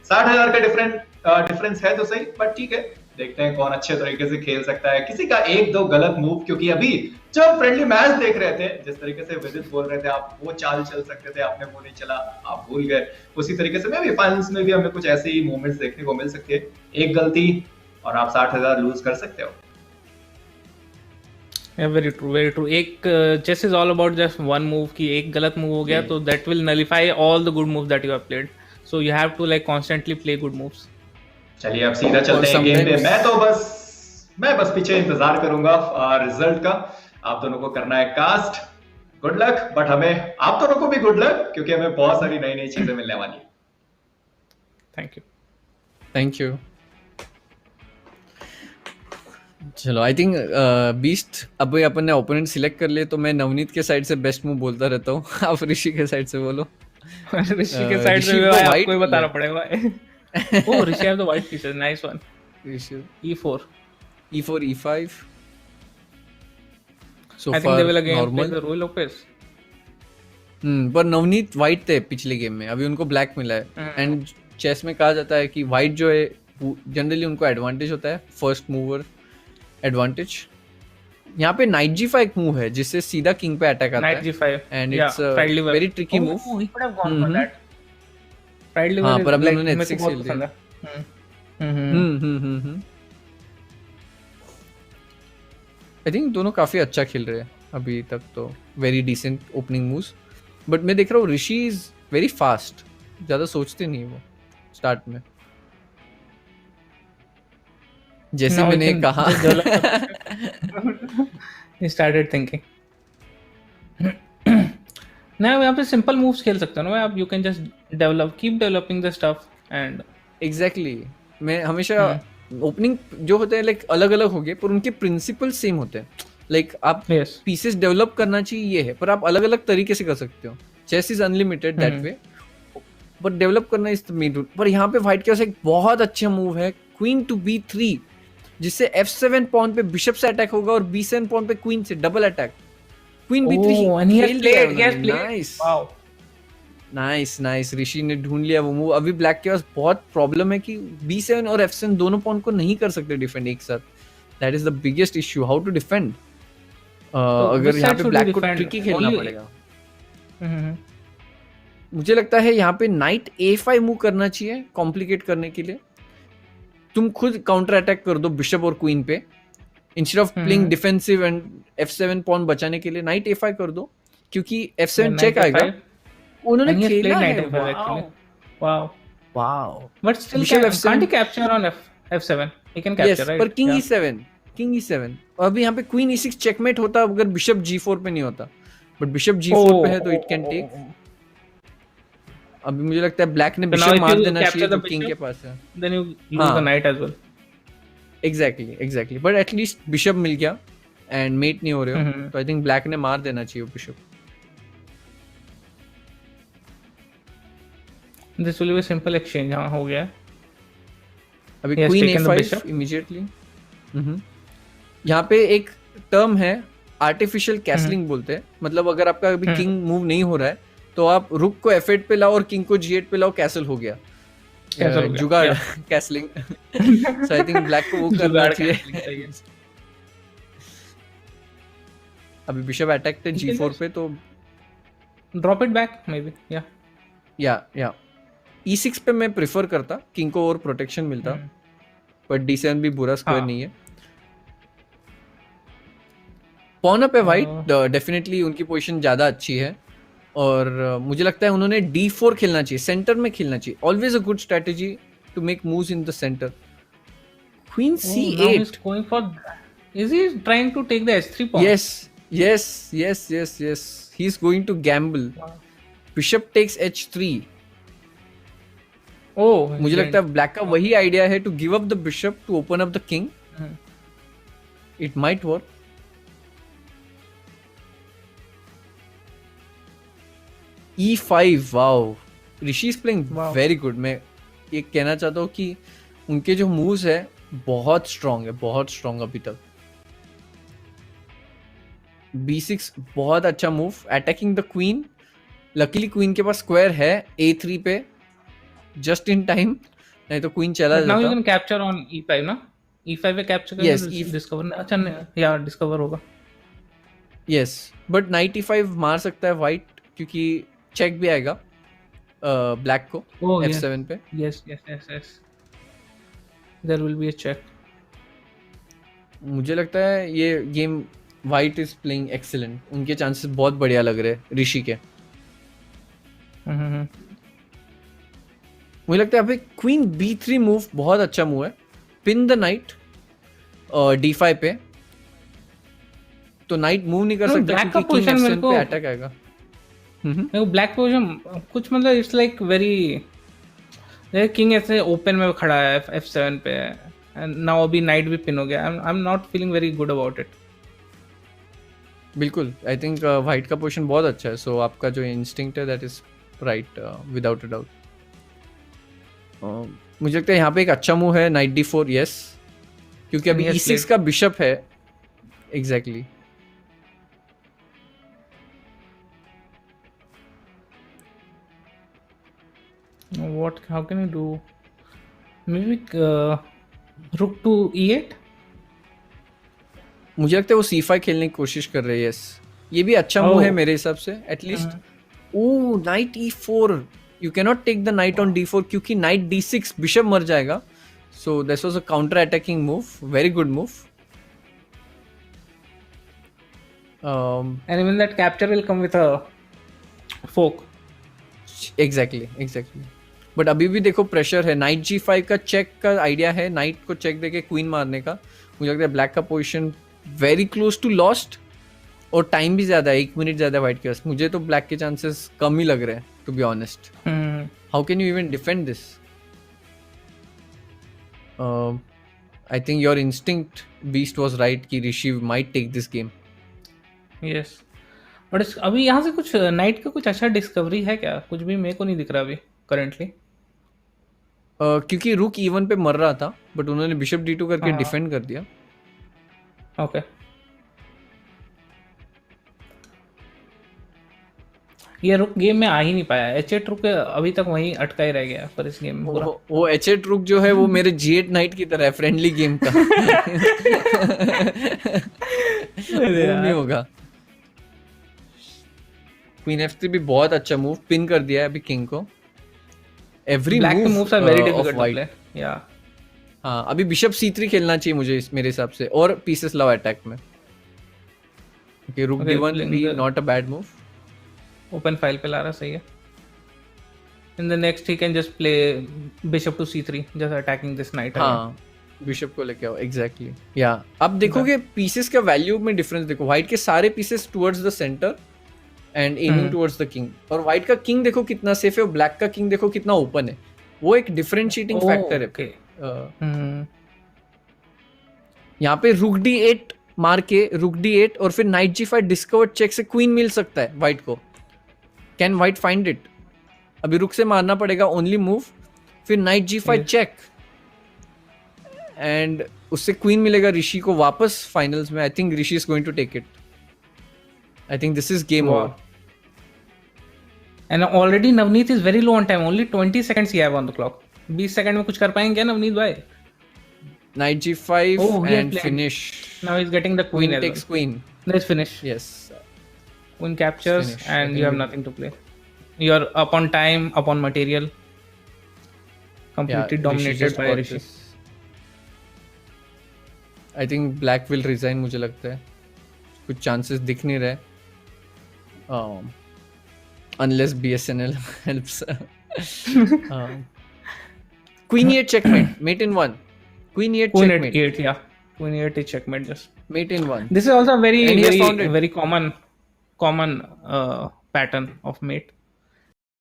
60,000 का डिफरेंस है तो सही, बट ठीक है, देखते हैं कौन अच्छे तरीके से खेल सकता है। किसी का एक दो गलत मूव, क्योंकि अभी जब फ्रेंडली मैच देख रहे थे, जिस तरीके से विदित बोल रहे थे आप वो चाल चल सकते थे, आपने वो नहीं चला, आप भूल गए, उसी तरीके से मैं भी फाइनल्स में भी हमें कुछ ऐसे ही मूवमेंट्स देखने को मिल सकती है। एक गलती और आप 60,000 लूज कर सकते हो। Very true, very true. एक chess is all about just one move की एक गलत मूव हो गया तो that will nullify all the good moves that you have played, so you have to like constantly play good moves. चलिए अब सीधा चलते हैं गेम पे। मैं बस पीछे इंतजार करूंगा रिजल्ट का। आप दोनों को करना है कास्ट। गुड लक, बट हमें आप दोनों को भी गुड लक, क्योंकि हमें बहुत सारी नई नई चीजें मिलने वाली। Thank you, thank you. चलो आई थिंक बीस्ट, अब अपन ने ओपोनेंट सिलेक्ट कर लिए तो मैं नवनीत के साइड से बेस्ट मूव बोलता रहता हूँ। आप ऋषि के साइड से बोलो। ऋषि के साइड से भाई आपको ही बताना पड़ेगा। Oh, Rishi have the white pieces, nice one. Rishi e4 e5 so I think they will again play the Ruy Lopez. पर नवनीत व्हाइट थे पिछले गेम में, अभी उनको ब्लैक मिला है। एंड चेस में कहा जाता है कि व्हाइट जो है जनरली उनको एडवांटेज होता है, फर्स्ट मूवर एडवांटेज। यहाँ पे नाइट g5 एक मूव है जिससे सीधा किंग पे अटैक आता है, night g5 and it's very tricky move. Oh, he could have gone for that. Right liver हाँ, is पर अभी like उन्होंने मेरे को h6 बहुत खेल पसंद दिया। है। आई थिंक दोनों काफी अच्छा खेल रहे हैं अभी तक, तो very decent opening moves. But मैं देख रहा हूँ ऋषि इज वेरी फास्ट, ज्यादा सोचते नहीं वो स्टार्ट में, जैसे Now मैंने he can कहा। just develop. He started thinking. ना यहाँ पे सिंपल मूव्स खेल सकते हो ना आप, you can just develop, keep developing the stuff and exactly. मैं हमेशा ओपनिंग जो होते हैं लाइक अलग अलग हो गए, पर उनके प्रिंसिपल सेम होते हैं। लाइक आप पीसेस डेवलप करना चाहिए ये है, पर आप अलग अलग तरीके से कर सकते हो। Chess is unlimited that way, but develop करना इज द मेन रूल। पर यहाँ पे व्हाइट के पास एक बहुत अच्छा मूव है, क्वीन टू b3, जिससे f7 पॉन पे बिशप से अटैक होगा और b7 पॉन पे क्वीन से double attack. Queen b3 nice. Rishi ने ढूंढ लिया वो मूव। अभी ब्लैक के पास बहुत प्रॉब्लम है कि b7 और f7 दोनों पॉन को नहीं कर सकते डिफेंड एक साथ। That is the biggest issue, how to defend. अगर यहाँ पे ब्लैक को ट्रिकी खेलना पड़ेगा। मुझे लगता है यहाँ पे नाइट a5 मूव करना चाहिए कॉम्प्लिकेट करने के लिए। तुम खुद काउंटर अटैक कर दो बिशप और क्वीन पे, instead of playing defensive and f7 pawn बचाने के लिए नाइट a5 कर दो, क्योंकि f7 चेक आएगा। उन्होंने खेला है, wow. But still can't he capture on f7? He can capture, right? पर किंग e7 और अभी यहाँ पे क्वीन e6 चेकमेट होता अगर बिशप g4 पे नहीं होता, बट बिशप g4 पे है तो इट कैन टेक। अभी मुझे लगता है ब्लैक ने बिशप मार देना चाहिए तो किंग के पास है, then you lose the knight as well. Exactly, but at least bishop मिल गया एंड मेट नहीं हो रहे हो, तो आई थिंक ब्लैक ने मार देना चाहिए bishop. This will be a simple exchange। हाँ, हो गया। अभी क्वीन a5 इमीडिएटली। यहाँ पे एक टर्म है आर्टिफिशियल कैसलिंग बोलते हैं, मतलब अगर आपका अभी किंग मूव नहीं हो रहा है तो आप रुक को f8 पे लाओ और किंग को g8 पे लाओ, कैसल हो गया। जुगाड़ castling. So I think black को वो करना चाहिए। अभी बिशप अटैक थे g4 पे, तो drop it back may be. या e6 पे मैं प्रेफर करता, किंग को और प्रोटेक्शन मिलता, पर d7 भी बुरा स्क्वायर नहीं है। पॉन अप है व्हाइट, डेफिनेटली उनकी पोजीशन ज्यादा अच्छी है और मुझे लगता है उन्होंने d4 खेलना चाहिए, सेंटर में खेलना चाहिए। Always a good strategy to make moves in the centre. Queen c8 going for, is he trying to take the h3 pawn? yes, he is going to gamble। bishop takes h3। मुझे लगता है black का वही idea है, to give up the bishop to open up the king. It might work. e5, wow, Rishi is playing very good. मैं ये कहना चाहता हूँ कि उनके जो मूव्स है बहुत स्ट्रॉन्ग अभी तक। b6 बहुत अच्छा move, attacking the queen. Luckily queen के पास स्क्वायर है a3 पे, जस्ट इन टाइम। नहीं तो क्वीन चला But now you जाता. can capture on e5 ना, e5 पे कैप्चर Yes, करेंगे डिस्कवर, अच्छा नहीं या डिस्कवर होगा. yes, but knight e5 मार सकता है white, क्योंकि चेक भी आएगा ब्लैक को Oh yeah, f7 पे. yes, there will be a check. मुझे लगता है ये game white is playing excellent. उनके चांसेस बहुत बढ़िया लग रहे हैं ऋषि के. मुझे लगता है अभी क्वीन b3 मूव बहुत अच्छा मूव है. पिन द नाइट d5 पे, तो नाइट मूव नहीं कर सकता black का क्योंकि किंग position मेरे f7 को- पे अटैक आएगा. मेरे को ब्लैक पोजीशन कुछ मतलब इट्स लाइक वेरी, किंग ऐसे ओपन में खड़ा है f7 पे, एंड नाउ अभी नाइट भी पिन हो गया. I am not feeling very good about it. बिल्कुल, आई थिंक वाइट का पोजीशन बहुत अच्छा है. सो आपका जो इंस्टिंक्ट है that is right without a doubt. मुझे लगता है यहाँ पे एक अच्छा मूव है नाइट d4. यस, क्योंकि अभी Yes, e6 played. का बिशप है. Exactly. What? How can you do? Maybe rook to e8. मुझे लगता है वो c5 खेलने की कोशिश कर रहे हैं. यस, ये भी अच्छा मूव है मेरे हिसाब से at least. Oh, knight e4. You can not take the knight on d4 क्योंकि नाइट d6 बिशप मर जाएगा. So this was a counter attacking move. Very good move. And even that capture will come with a fork. Exactly. But अभी भी देखो pressure है. Night g5 का check का idea है, नाइट को चेक देके क्वीन मारने का. मुझे लगता है ब्लैक का position very close to lost, और टाइम भी ज्यादा है, 1 मिनट ज्यादा व्हाइट के पास. मुझे तो ब्लैक के चांसेस कम ही लग रहे हैं to be honest. How can you even defend this? I think your instinct beast was right कि Rishi might take this game. Yes. But अभी यहाँ से कुछ नाइट का कुछ अच्छा डिस्कवरी है क्या? कुछ भी मेरे को नहीं दिख रहा अभी करेंटली. क्योंकि रुक E1 पे मर रहा था, बट उन्होंने बिशप D2 करके हाँ. डिफेंड कर दिया. ओके. ये रुक गेम में आ ही नहीं पाया. h8 रुक अभी तक वहीं अटका ही रह गया पर इस गेम में पूरा. वो h8 रुक जो है वो मेरे g8 नाइट की तरह है, फ्रेंडली गेम का. वो नहीं होगा. क्वीन f3 भी बहुत अच्छा मूव, पिन कर दिया है अभी किंग को. एवरी ब्लैक के moves are very difficult to white. Play. या हाँ, अभी बिशप c3 खेलना चाहिए मुझे मेरे हिसाब से, और पीसेस लव अटैक में. ओके, रुक d1 भी not a bad move. Open file पे ला रहा, सही है. In the next he can just play bishop to c3 just attacking this knight. हाँ, बिशप को लेके आओ. एग्जैक्टली. या अब देखोगे पीसेस का वैल्यू में डिफरेंस देखो. व्हाइट के सारे pieces towards the centre and aiming towards the king, और व्हाइट का किंग देखो कितना सेफ है, और ब्लैक का किंग देखो कितना ओपन है. वो एक डिफरेंशिएटिंग फैक्टर है. ओके. यहाँ पे रुक d8 मार के, रुक d8 और फिर नाइट g5 डिस्कवर्ड चेक से क्वीन मिल सकता है व्हाइट को. Can white find it? अभी रुक से मारना पड़ेगा ओनली मूव, फिर नाइट g5 चेक, एंड उससे क्वीन मिलेगा ऋषि को वापस फाइनल्स में. I think Rishi is going to take it. I think this is game over. And already Navneet is very low on time. Only 20 seconds he have on the clock. 20 second में कुछ कर पाएंगे क्या नवनीत भाई? Knight g5 Oh, he has and played. finish. Now he's getting the queen. Queen as takes well. queen. Let's finish. Yes. Queen captures Finish. and I you have think nothing to play. You're up on time, up on material. Completely Rishi dominated just by got Rishi. this. I think black will resign, मुझे लगता है. कुछ chances दिख नहीं रहे. Unless BSNL helps. Queen e8 checkmate. Mate in 1. Queen e8 Queen checkmate. at 8, yeah. Queen at 8 checkmate just. Mate in 1. This is also a very And he has found very it. very common pattern of mate.